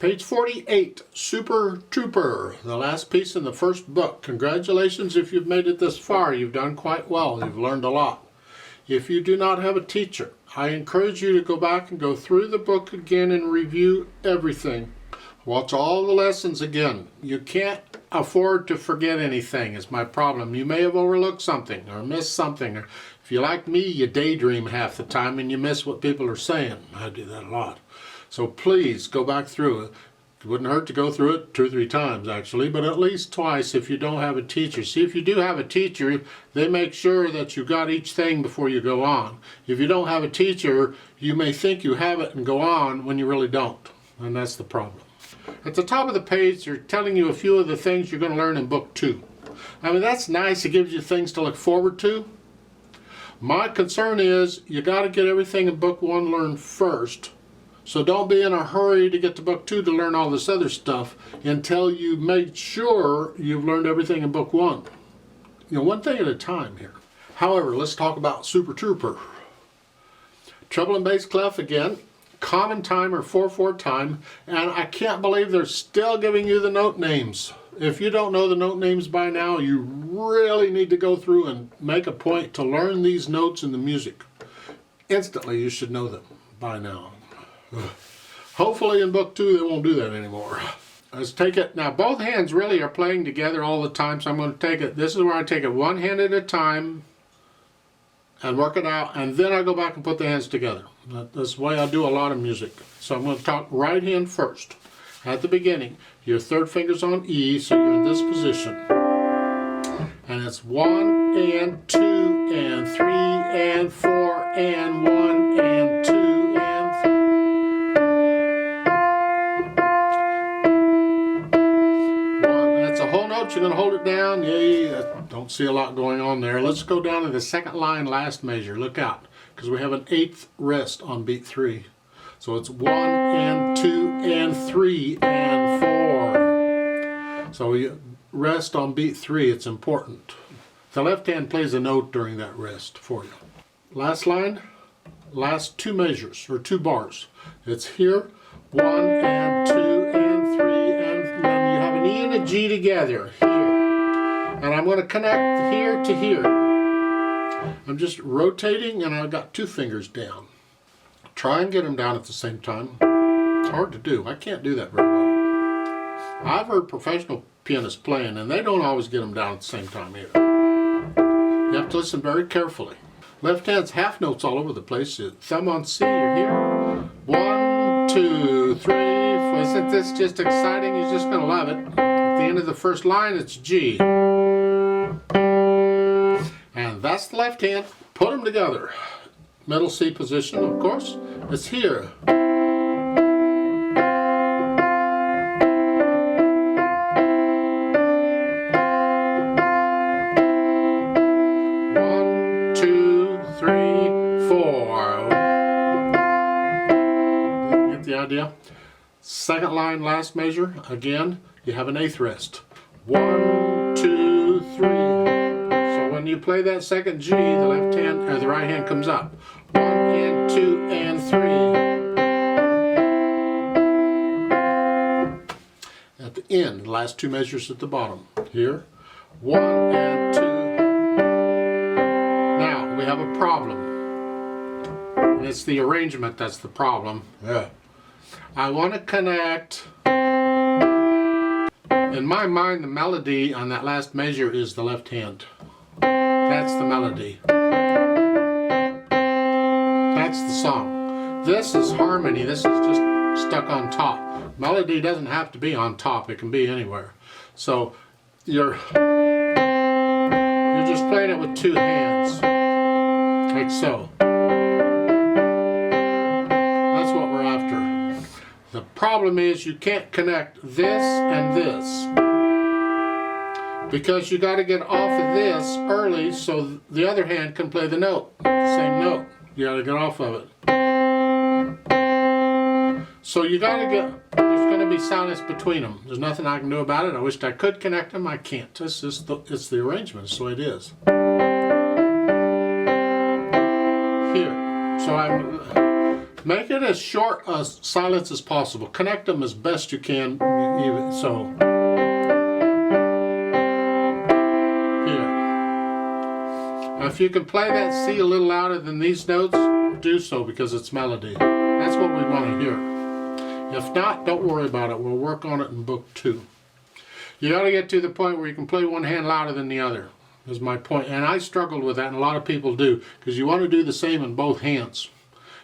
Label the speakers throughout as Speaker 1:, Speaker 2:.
Speaker 1: Page 48, Super Trouper, the last piece in the first book. Congratulations if you've made it this far. You've done quite well. You've learned a lot. If you do not have a teacher, I encourage you to go back and go through the book again and review everything. Watch all the lessons again. You can't afford to forget anything is my problem. You may have overlooked something or missed something. Or if you're like me, you daydream half the time and you miss what people are saying. I do that a lot. So please go back through it. It wouldn't hurt to go through it 2 or 3 times actually, but at least twice if you don't have a teacher. See, if you do have a teacher, they make sure that you got each thing before you go on. If you don't have a teacher, you may think you have it and go on when you really don't. And that's the problem. At the top of the page, they're telling you a few of the things you're going to learn in book 2. I mean, that's nice. It gives you things to look forward to. My concern is you got to get everything in book 1 learned first. So don't be in a hurry to get to book 2 to learn all this other stuff until you make sure you've learned everything in book 1. You know, one thing at a time here. However, let's talk about Super Trouper. Treble and bass clef again, common time or 4/4 time, and I can't believe they're still giving you the note names. If you don't know the note names by now, you really need to go through and make a point to learn these notes in the music. Instantly, you should know them by now. Hopefully in book 2 they won't do that anymore. Let's take it, now both hands really are playing together all the time, so I'm going to take it, this is where I take it one hand at a time and work it out, and then I go back and put the hands together. That's the way I do a lot of music. So I'm going to talk right hand first. At the beginning, your third finger's on E, so you're in this position. And it's 1 and 2 and 3 and 4 and 1 and 2 and 3. Whole note, you're going to hold it down. Yay, I don't see a lot going on there. Let's go down to the second line, last measure. Look out, because we have an 8th rest on beat 3. So it's 1 and 2 and 3 and 4. So we rest on beat 3. It's important. The left hand plays a note during that rest for you. Last line, last 2 measures, or 2 bars. It's here, 1 and 2 and 3 and then you have an E and a G together here. And I'm going to connect here to here. I'm just rotating and I've got 2 fingers down. Try and get them down at the same time. It's hard to do. I can't do that very well. I've heard professional pianists playing and they don't always get them down at the same time either. You have to listen very carefully. Left hand's half notes all over the place. Thumb on C, you're here. 1, 2, 3, 4. Isn't this just exciting? You're just going to love it. At the end of the first line, it's G. And that's the left hand. Put them together. Middle C position, of course. It's here. 1, 2, 3, 4. Get the idea? Second line, last measure, again, you have an 8th rest. 1, 2, 3. So when you play that second G, the left hand or the right hand comes up. 1 and 2 and 3. At the end, the last 2 measures at the bottom. Here, 1 and 2. Now we have a problem. And it's the arrangement that's the problem. Yeah. I want to connect, in my mind the melody on that last measure is the left hand. That's the melody. That's the song. This is harmony, this is just stuck on top. Melody doesn't have to be on top, it can be anywhere. So you're just playing it with 2 hands, like so. That's what we're after. The problem is you can't connect this and this because you got to get off of this early so the other hand can play the note, same note. You got to get off of it. So you got to get, there's going to be silence between them. There's nothing I can do about it. I wished I could connect them. I can't. It's the arrangement. It's the way it is. Here. So I'm Make it as short a silence as possible. Connect them as best you can. Even so. Here. Now if you can play that C a little louder than these notes, do so because it's melody. That's what we want to hear. If not, don't worry about it. We'll work on it in book 2. You got to get to the point where you can play one hand louder than the other, is my point. And I struggled with that, and a lot of people do, because you want to do the same in both hands.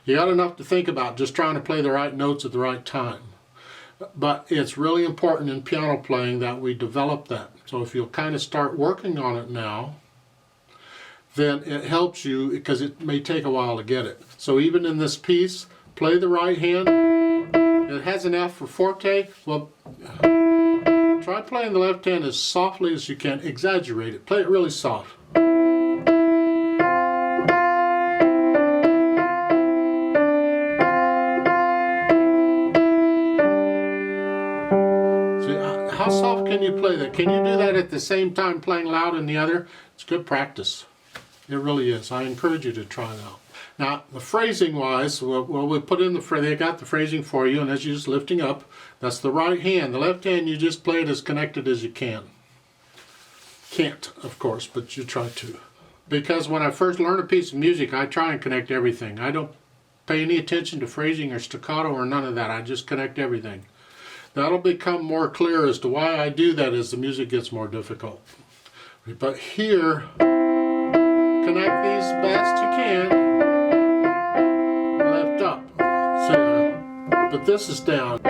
Speaker 1: You got enough to think about just trying to play the right notes at the right time. But it's really important in piano playing that we develop that. So if you'll kind of start working on it now, then it helps you, because it may take a while to get it. So even in this piece, play the right hand. It has an F for forte. Well, try playing the left hand as softly as you can. Exaggerate it. Play it really soft. How soft can you play that? Can you do that at the same time playing loud in the other? It's good practice. It really is. I encourage you to try it out. Now, the phrasing wise, well, we put in they got the phrasing for you, and as you're just lifting up, that's the right hand. The left hand, you just play it as connected as you can. Can't, of course, but you try to. Because when I first learn a piece of music, I try and connect everything. I don't pay any attention to phrasing or staccato or none of that. I just connect everything. That'll become more clear as to why I do that as the music gets more difficult. But here, connect these best you can. Lift up. See, but this is down.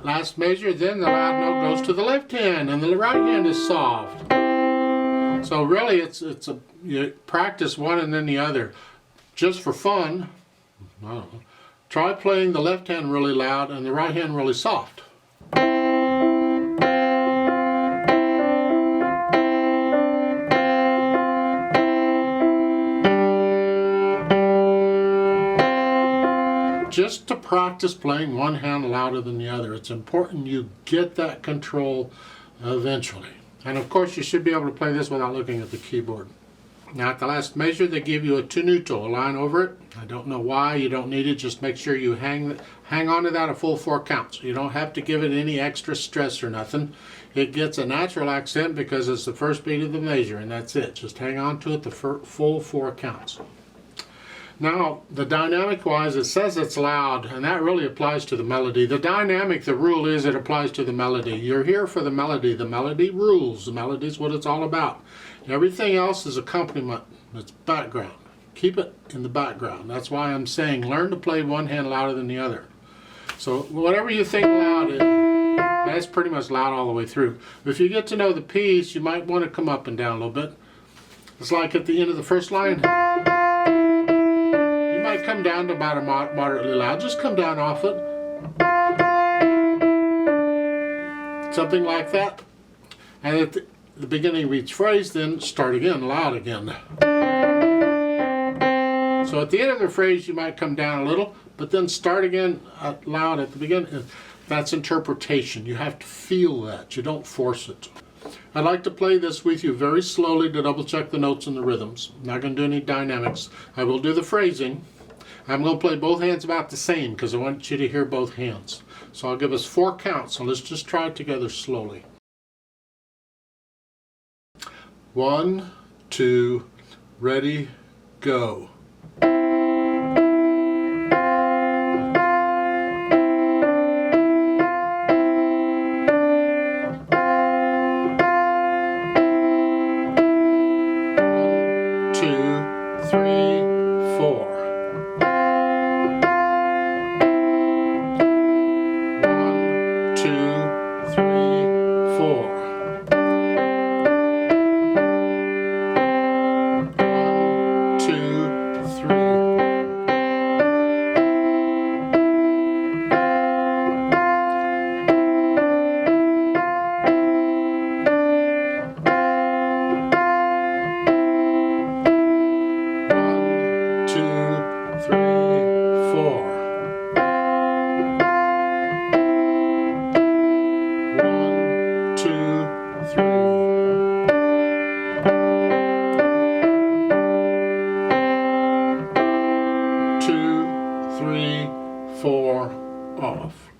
Speaker 1: Last measure, then the loud note goes to the left hand, and the right hand is soft. So really, you practice one and then the other, just for fun. I don't know. Try playing the left hand really loud and the right hand really soft. Just to practice playing one hand louder than the other. It's important you get that control eventually. And of course you should be able to play this without looking at the keyboard. Now at the last measure they give you a tenuto, a line over it. I don't know why, you don't need it, just make sure you hang on to that a full 4 counts. You don't have to give it any extra stress or nothing. It gets a natural accent because it's the first beat of the measure, and that's it. Just hang on to it the full 4 counts. Now, the dynamic wise, it says it's loud, and that really applies to the melody. The dynamic, the rule is it applies to the melody. You're here for the melody. The melody rules. The melody is what it's all about. Everything else is accompaniment. It's background. Keep it in the background. That's why I'm saying learn to play one hand louder than the other. So whatever you think loud is, that's pretty much loud all the way through. If you get to know the piece, you might want to come up and down a little bit. It's like at the end of the first line. Come down to about a moderately loud. Just come down off it. Something like that. And at the beginning of each phrase, then start again, loud again. So at the end of the phrase, you might come down a little, but then start again loud at the beginning. That's interpretation. You have to feel that. You don't force it. I'd like to play this with you very slowly to double check the notes and the rhythms. I'm not going to do any dynamics. I will do the phrasing. I'm going to play both hands about the same because I want you to hear both hands. So I'll give us 4 counts. So let's just try it together slowly. 1, 2, ready, go. 3, 4, off.